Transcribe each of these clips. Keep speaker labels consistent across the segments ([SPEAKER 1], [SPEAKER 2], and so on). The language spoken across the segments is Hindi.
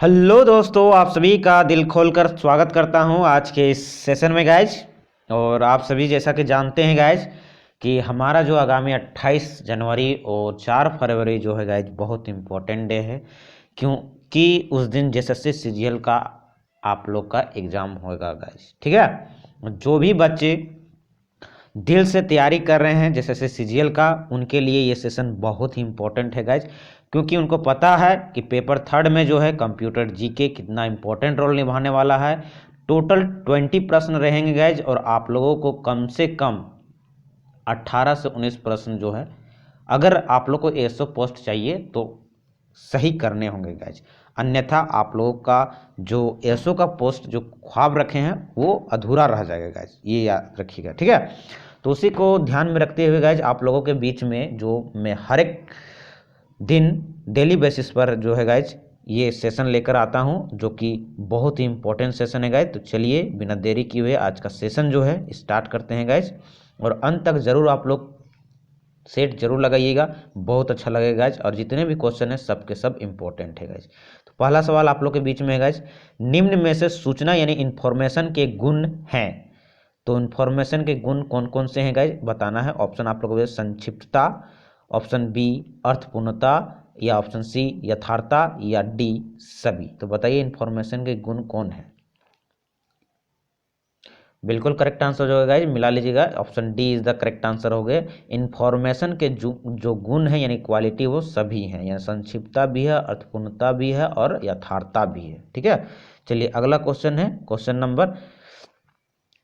[SPEAKER 1] हेलो दोस्तों, आप सभी का दिल खोलकर स्वागत करता हूं आज के इस सेशन में गाइज। और आप सभी जैसा कि जानते हैं गाइज कि हमारा जो आगामी 28 जनवरी और 4 फरवरी जो है गाइज बहुत इम्पोर्टेंट डे है, क्योंकि उस दिन जेएसएससी सीजीएल का आप लोग का एग्ज़ाम होगा गाइज। ठीक है, जो भी बच्चे दिल से तैयारी कर रहे हैं जैसे सीजीएल का, उनके लिए ये सेशन बहुत ही इंपॉर्टेंट है गाइज, क्योंकि उनको पता है कि पेपर थर्ड में जो है कंप्यूटर जीके कितना इंपॉर्टेंट रोल निभाने वाला है। टोटल 20 प्रश्न रहेंगे गाइज, और आप लोगों को कम से कम 18 से 19 प्रश्न जो है, अगर आप लोग को 100 पोस्ट चाहिए तो सही करने होंगे गाइज, अन्यथा आप लोगों का जो 100 का पोस्ट जो ख्वाब रखे हैं वो अधूरा रह जाएगा गाइज, ये याद रखिएगा। ठीक है, तो उसी को ध्यान में रखते हुए गाइज आप लोगों के बीच में जो मैं हर एक दिन डेली बेसिस पर जो है गाइज ये सेशन लेकर आता हूं, जो कि बहुत ही इंपॉर्टेंट सेशन है गाइज। तो चलिए बिना देरी किए हुए आज का सेशन जो है स्टार्ट करते हैं गाइज, और अंत तक जरूर आप लोग सेट जरूर लगाइएगा, बहुत अच्छा लगेगा गाइज। और जितने भी क्वेश्चन है सबके सब इंपॉर्टेंट है गाइज। तो पहला सवाल आप लोग के बीच में है गाइज, निम्न में से सूचना यानी इंफॉर्मेशन के गुण हैं। तो इंफॉर्मेशन के गुण कौन कौन से हैं गाइज बताना है। ऑप्शन आप लोगों को संक्षिप्तता, ऑप्शन बी अर्थपूर्णता, या ऑप्शन सी यथार्थता, या डी सभी। तो बताइए इंफॉर्मेशन के गुण कौन है। बिल्कुल करेक्ट आंसर जो है गाइज मिला लीजिएगा, option D is the correct answer हो गए। इंफॉर्मेशन के जो गुण है यानी क्वालिटी वो सभी हैं, यानी संक्षिप्तता भी है, अर्थपूर्णता भी है और यथार्थता भी है। ठीक है, चलिए अगला क्वेश्चन है, क्वेश्चन नंबर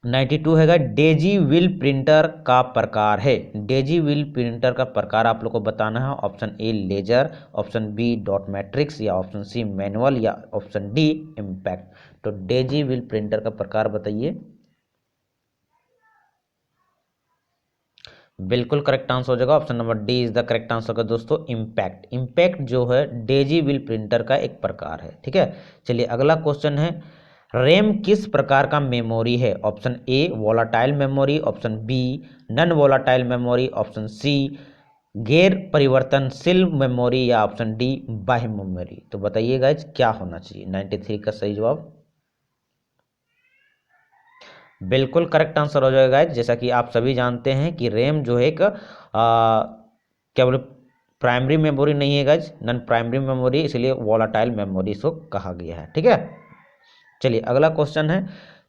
[SPEAKER 1] 92 है डेजी व्हील प्रिंटर का प्रकार है। डेजी व्हील प्रिंटर का प्रकार आप लोग को बताना है। Option A laser, option B dot matrix, या ऑप्शन सी मैनुअल, या ऑप्शन डी इम्पैक्ट। तो डेजी व्हील प्रिंटर का प्रकार बताइए। बिल्कुल करेक्ट आंसर हो जाएगा, option number D is the correct answer का दोस्तों, इम्पैक्ट। इम्पैक्ट जो है डेजी व्हील प्रिंटर का एक प्रकार है। ठीक है, चलिए अगला क्वेश्चन है, रैम किस प्रकार का मेमोरी है। Option A volatile memory, option B non volatile memory, option C गैर परिवर्तनशील मेमोरी, या ऑप्शन डी बाह्य मेमोरी। तो बताइए गाइज क्या होना चाहिए 93 का सही जवाब। बिल्कुल करेक्ट आंसर हो जाएगा गाइज, जैसा कि आप सभी जानते हैं कि रैम जो है एक क्या बोले प्राइमरी मेमोरी नहीं है गाइज, नॉन प्राइमरी मेमोरी, इसलिए वोलाटाइल मेमोरी इसको कहा गया है। ठीक है, चलिए अगला क्वेश्चन है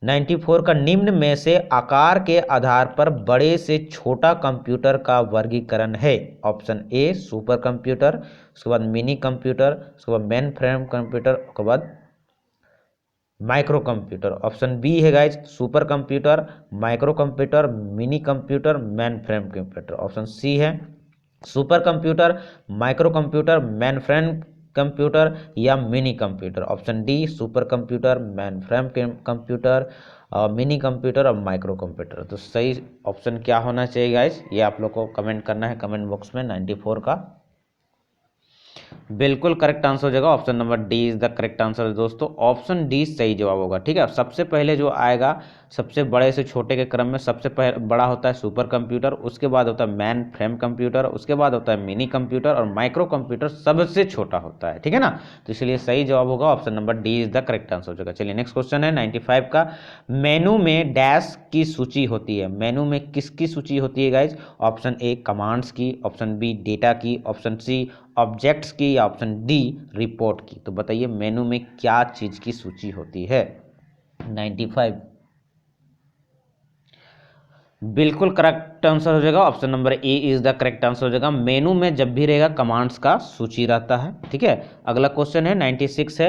[SPEAKER 1] 94 का, निम्न में से आकार के आधार पर बड़े से छोटा कंप्यूटर का वर्गीकरण है। ऑप्शन ए सुपर कंप्यूटर, उसके बाद मिनी कंप्यूटर, उसके बाद मेन फ्रेम कंप्यूटर, उसके बाद माइक्रो कंप्यूटर। ऑप्शन बी है guys supercomputer, microcomputer, minicomputer, mainframe computer. Option C है supercomputer, microcomputer, mainframe computer, या minicomputer. Option D supercomputer, mainframe computer, minicomputer और माइक्रो कंप्यूटर। तो सही ऑप्शन क्या होना चाहिए गाइज, ये आप लोग को कमेंट करना है कमेंट बॉक्स में 94 का। बिल्कुल करेक्ट आंसर हो जाएगा, option number D is the correct answer दोस्तों, ऑप्शन डी सही जवाब होगा। ठीक है, सबसे पहले जो आएगा सबसे बड़े से छोटे के क्रम में सबसे बड़ा होता है सुपर कंप्यूटर, उसके बाद होता है मैन फ्रेम कंप्यूटर, उसके बाद होता है मिनी कंप्यूटर, और माइक्रो कंप्यूटर सबसे छोटा होता है। ठीक है ना, तो इसलिए सही जवाब होगा option number D is the correct answer हो जाएगा। चलिए नेक्स्ट क्वेश्चन है 95 का, मेनू में डैश की सूची होती है। मेनू में किसकी सूची होती है गाइज। ऑप्शन ए कमांड्स की, ऑप्शन बी डेटा की, ऑप्शन सी ऑब्जेक्ट्स की, या ऑप्शन डी रिपोर्ट की। तो बताइए मेनू में क्या चीज की सूची होती है 95। बिल्कुल करेक्ट आंसर हो जाएगा, option number A is the correct answer हो जाएगा। मेनू में जब भी रहेगा कमांड्स का सूची रहता है। ठीक है, अगला क्वेश्चन है 96 है,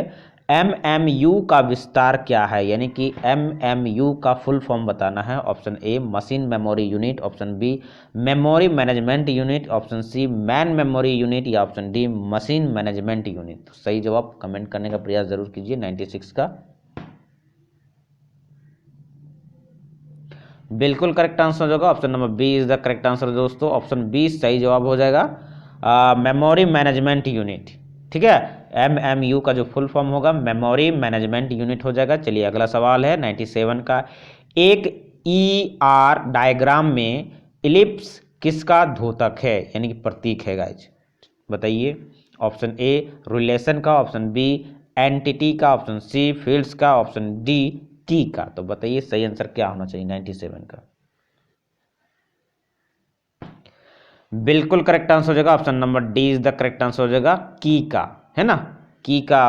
[SPEAKER 1] एमएमयू का विस्तार क्या है, यानी कि एमएमयू का फुल फॉर्म बताना है। Option A machine memory unit, option B memory management unit, option C man memory unit, या option D machine management unit. तो सही जवाब कमेंट करने का प्रयास जरूर कीजिए 96 का। बिल्कुल करेक्ट आंसर हो जाएगा, option number B is the correct answer दोस्तों, ऑप्शन बी सही जवाब हो जाएगा, मेमोरी मैनेजमेंट यूनिट। ठीक है, एमएमयू का जो फुल फॉर्म होगा मेमोरी मैनेजमेंट यूनिट हो जाएगा। चलिए अगला सवाल है 97 का, एक ईआर डायग्राम में इलिप्स किसका द्योतक है, यानी कि प्रतीक है गाइज। बताइए, ऑप्शन ए रिलेशन का, ऑप्शन बी एंटिटी का, ऑप्शन सी फील्ड्स का, ऑप्शन डी की का। तो बताइए सही आंसर क्या होना चाहिए 97 का। बिल्कुल करेक्ट आंसर हो जाएगा option number D is the correct answer हो जाएगा, की का, है ना। की का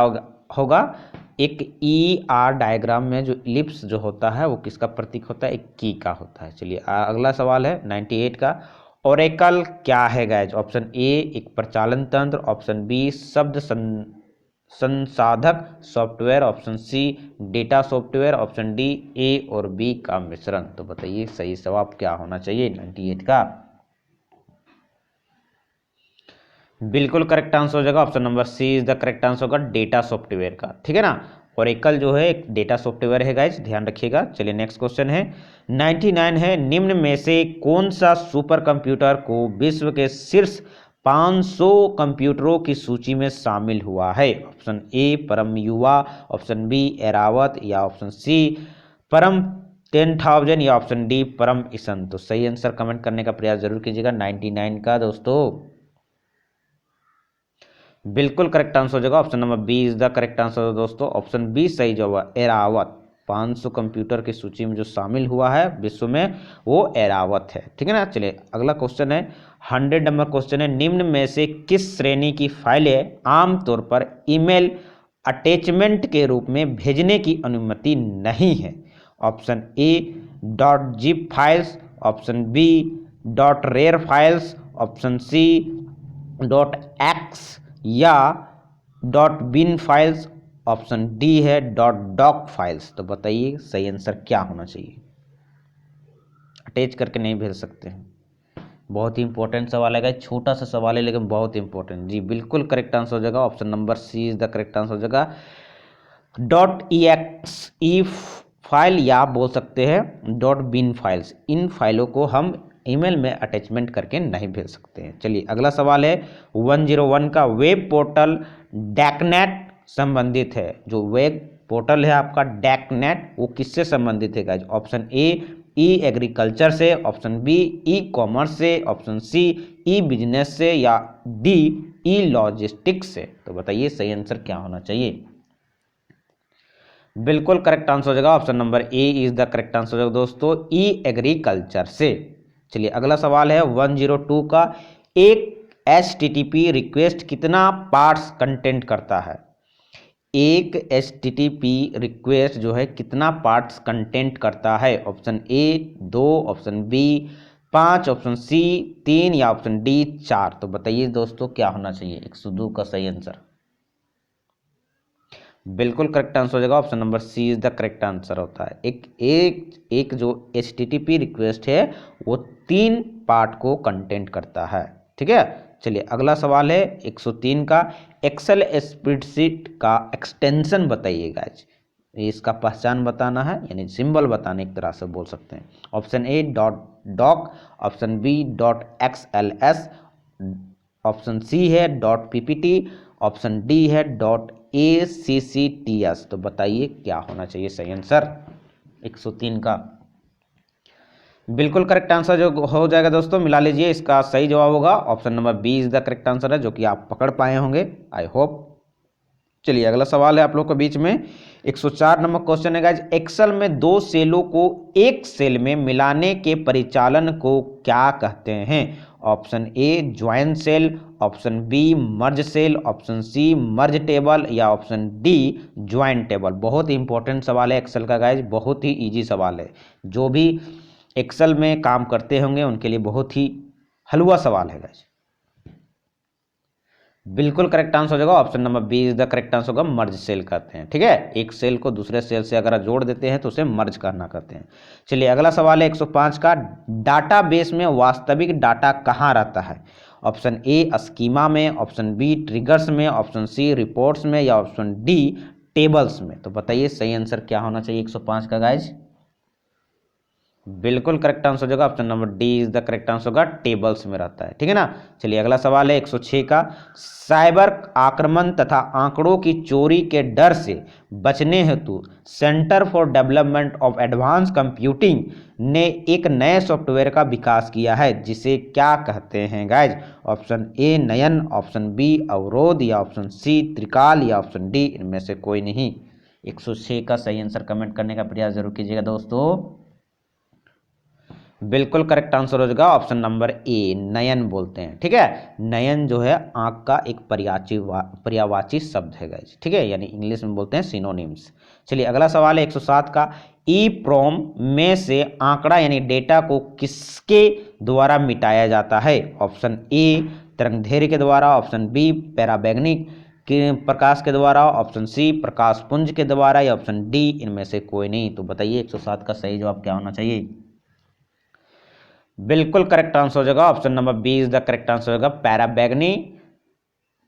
[SPEAKER 1] होगा। एक ई आर डायग्राम में जो इलिप्स जो होता है वो किसका प्रतीक होता है, एक की का होता है। चलिए अगला सवाल है 98 का। ओरेकल क्या है गाइज? ऑप्शन ए एक प्रचालन तंत्र, ऑप्शन बी शब्द संसाधक software, option C data software, option D A और बी का मिश्रण। तो बताइए सही जवाब क्या होना चाहिए 98 का। बिल्कुल करेक्ट आंसर हो जाएगा option number C is the correct answer होगा, डेटा सॉफ्टवेयर का, ठीक है ना। ओरेकल जो है एक डेटा सॉफ्टवेयर है गाइज, ध्यान रखिएगा। चलिए नेक्स्ट क्वेश्चन है 99 है, निम्न में से कौन सा सुपर कंप्यूटर को विश्व के शीर्ष 500 कंप्यूटरों की सूची में शामिल हुआ है? ऑप्शन ए परम युवा, ऑप्शन बी एरावत, या ऑप्शन सी परम 10,000, या ऑप्शन डी परम ईसन। तो सही आंसर कमेंट करने का प्रयास जरूर कीजिएगा 99 का दोस्तों। बिल्कुल करेक्ट आंसर हो जाएगा option number B is the correct answer दोस्तों। ऑप्शन बी सही जवाब, एरावत। 500 कंप्यूटर की सूची में जो शामिल हुआ है विश्व में वो एरावत है, ठीक है ना। चलिए अगला क्वेश्चन है 100 नंबर क्वेश्चन है, निम्न में से किस श्रेणी की फाइलें आमतौर पर ईमेल अटैचमेंट के रूप में भेजने की अनुमति नहीं है? Option A dot zip files, option B dot rar files, option C dot X या dot bin files, option D है डॉट डॉक फाइल्स। तो बताइए सही आंसर क्या होना चाहिए। अटैच करके नहीं भेज सकते हैं, बहुत ही इंपॉर्टेंट सवाल है, छोटा सा सवाल है लेकिन बहुत इंपॉर्टेंट। जी बिल्कुल करेक्ट आंसर हो जाएगा option number C is the correct answer हो जाएगा, dot E X E file, या बोल सकते हैं डॉट बिन फाइल्स। इन फाइलों को हम ईमेल में अटैचमेंट करके नहीं भेज सकते हैं। चलिए अगला सवाल है 101 का, वेब पोर्टल डैकनेट संबंधित है। जो वेब पोर्टल है आपका डैकनेट वो किससे संबंधित है guys? Option A E agriculture से, ऑप्शन बी ई कॉमर्स से, ऑप्शन सी ई बिजनेस से, या डी ई लॉजिस्टिक्स से। तो बताइए सही आंसर क्या होना चाहिए। बिल्कुल करेक्ट आंसर हो जाएगा option number A is the correct answer हो जाएगा दोस्तों, ई एग्रीकल्चर से। चलिए अगला सवाल है 102 का, एक HTTP रिक्वेस्ट कितना पार्ट्स कंटेंट करता है? एक HTTP रिक्वेस्ट जो है कितना पार्ट्स कंटेंट करता है? Option A 2, option B 5, option C 3, या ऑप्शन डी 4। तो बताइए दोस्तों क्या होना चाहिए 102 का सही आंसर। बिल्कुल करेक्ट आंसर हो जाएगा option number C is the correct answer होता है। एक जो HTTP रिक्वेस्ट है वो 3 पार्ट को कंटेंट करता है, ठीक है। चलिए अगला सवाल है 103 का, एक्सेल स्प्रेडशीट का एक्सटेंशन बताइएगा। इसका पहचान बताना है, यानी सिंबल बताने एक तरह से बोल सकते हैं। Option A dot doc, option B dot XLS, option C है डॉट PPT, ऑप्शन डी है डॉट ACCTS। तो बताइए क्या होना चाहिए सही आंसर 103 का। बिल्कुल करेक्ट आंसर जो हो जाएगा दोस्तों, मिला लीजिए, इसका सही जवाब होगा option number B is the correct answer है, जो कि आप पकड़ पाए होंगे आई होप। चलिए अगला सवाल है आप लोग के बीच में 104 नंबर क्वेश्चन है गाइज, एक्सेल में 2 सेलों को एक सेल में मिलाने के परिचालन को क्या कहते हैं? Option A join cell, option B merge cell, option C merge table, या ऑप्शन डी ज्वाइन टेबल। बहुत ही इंपॉर्टेंट सवाल है एक्सेल का गाइज, बहुत ही इजी सवाल है। जो भी एक्सेल में काम करते होंगे उनके लिए बहुत ही हलवा सवाल है गाइज। बिल्कुल करेक्ट आंसर हो जाएगा option number B is the correct answer होगा, मर्ज सेल कहते हैं, ठीक है। एक सेल को दूसरे सेल से अगर जोड़ देते हैं तो उसे मर्ज करना कहते हैं। चलिए अगला सवाल है 105 का, डाटाबेस में वास्तविक डाटा कहाँ रहता है? ऑप्शन ए स्कीमा में, ऑप्शन बी ट्रिगर्स में, ऑप्शन सी रिपोर्ट्स में, या ऑप्शन डी टेबल्स में। तो बताइए सही आंसर क्या होना चाहिए 105 का गाइज। बिल्कुल करेक्ट आंसर होगा option number D is the correct answer होगा, टेबल्स में रहता है। ठीक है ना। चलिए अगला सवाल है 106 का, साइबर आक्रमण तथा आंकड़ों की चोरी के डर से बचने हेतु centre for development of advance computing ने एक नए सॉफ्टवेयर का विकास किया है, जिसे क्या कहते हैं गाइज? ऑप्शन ए नयन, ऑप्शन बी अवरोध, या ऑप्शन सी त्रिकाल, या ऑप्शन डी इनमें से कोई नहीं। 106 का सही आंसर कमेंट करने का प्रयास जरूर कीजिएगा दोस्तों। बिल्कुल करेक्ट आंसर हो जाएगा ऑप्शन नंबर ए, नयन बोलते हैं। ठीक है, नयन जो है आंख का एक पर्यायवाची शब्द है गाइज। ठीक है, यानी इंग्लिश में बोलते हैं सिनोनिम्स। चलिए अगला सवाल है 107 का, ई प्रोम में से आंकड़ा यानी डेटा को किसके द्वारा मिटाया जाता है? ऑप्शन ए तरंगदैर्घ्य के द्वारा, ऑप्शन बी पैराबैंगनिक के प्रकाश के द्वारा, ऑप्शन सी प्रकाश पुंज के द्वारा, या ऑप्शन डी इनमें से कोई नहीं। तो बताइए 107 का सही जवाब क्या होना चाहिए? बिल्कुल करेक्ट आंसर हो जाएगा option number B is the correct answer होगा, पैराबैंगनी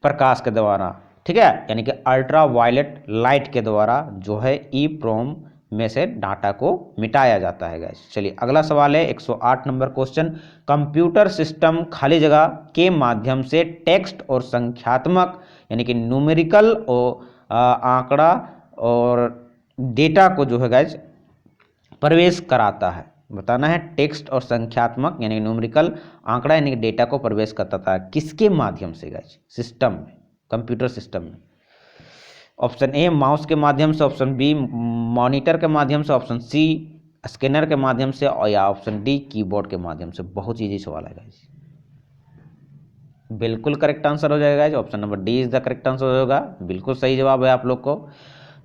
[SPEAKER 1] प्रकाश के द्वारा। ठीक है, यानी कि अल्ट्रा वायलेट लाइट के द्वारा जो है ई प्रोम में से डाटा को मिटाया जाता है गाइस। चलिए अगला सवाल है 108 नंबर क्वेश्चन, कंप्यूटर सिस्टम खाली जगह के माध्यम से टेक्स्ट और संख्यात्मक यानी कि न्यूमेरिकल और आंकड़ा और डेटा को जो है गाइस प्रवेश कराता है। बताना है टेक्स्ट और संख्यात्मक यानी न्यूमेरिकल, आंकड़ा यानी डेटा को प्रवेश करता था किसके माध्यम से गाइस? सिस्टम में, कंप्यूटर सिस्टम में। ऑप्शन ए माउस के माध्यम से, ऑप्शन बी मॉनिटर के माध्यम से, ऑप्शन सी स्कैनर के माध्यम से, और या ऑप्शन डी कीबोर्ड के माध्यम से। बहुत इजी सवाल है गाइस, बिल्कुल करेक्ट आंसर हो जाएगा guys, option number D is the correct answer होगा। बिल्कुल सही जवाब है आप लोग को,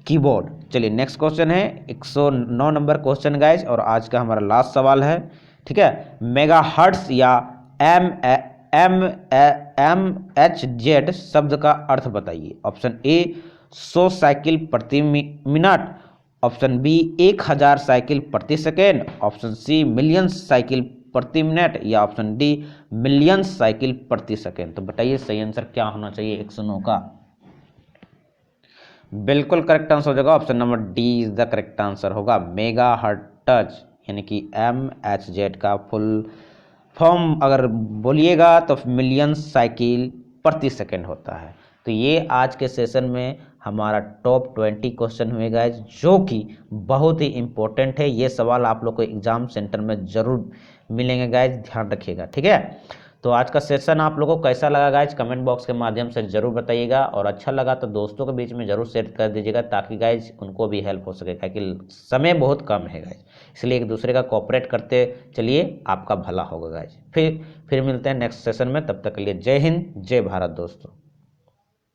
[SPEAKER 1] कीबोर्ड। चलिए नेक्स्ट क्वेश्चन है 109 नंबर क्वेश्चन गाइस, और आज का हमारा लास्ट सवाल है। ठीक है, मेगाहर्ट्ज या M M M H Z शब्द का अर्थ बताइए। ऑप्शन ए 100 साइकिल प्रति मिनट, ऑप्शन बी 1000 साइकिल प्रति second, option C million cycle प्रति मिनट, या ऑप्शन डी मिलियन साइकिल प्रति सेकेंड। तो बताइए सही आंसर क्या होना चाहिए 109 का? बिल्कुल करेक्ट आंसर हो जाएगा option number D is the correct answer होगा, मेगाहर्ट्ज यानी कि एम एच जेड का फुल फॉर्म अगर बोलिएगा तो मिलियन साइकिल प्रति सेकंड होता है। तो ये आज के सेशन में हमारा टॉप 20 क्वेश्चन हुए गाइज, जो कि बहुत ही इंपॉर्टेंट है। ये सवाल आप लोग को एग्जाम सेंटर में जरूर मिलेंगे गाइज, ध्यान रखिएगा। ठीक है, तो आज का सेशन आप लोगों को कैसा लगा गाइज कमेंट बॉक्स के माध्यम से जरूर बताइएगा, और अच्छा लगा तो दोस्तों के बीच में जरूर शेयर कर दीजिएगा, ताकि गाइज उनको भी हेल्प हो सके, क्योंकि समय बहुत कम है गाइज, इसलिए एक दूसरे का कोऑपरेट करते चलिए, आपका भला होगा गाइज। फिर मिलते हैं नेक्स्ट सेशन में, तब तक के लिए जय हिंद जय भारत दोस्तों।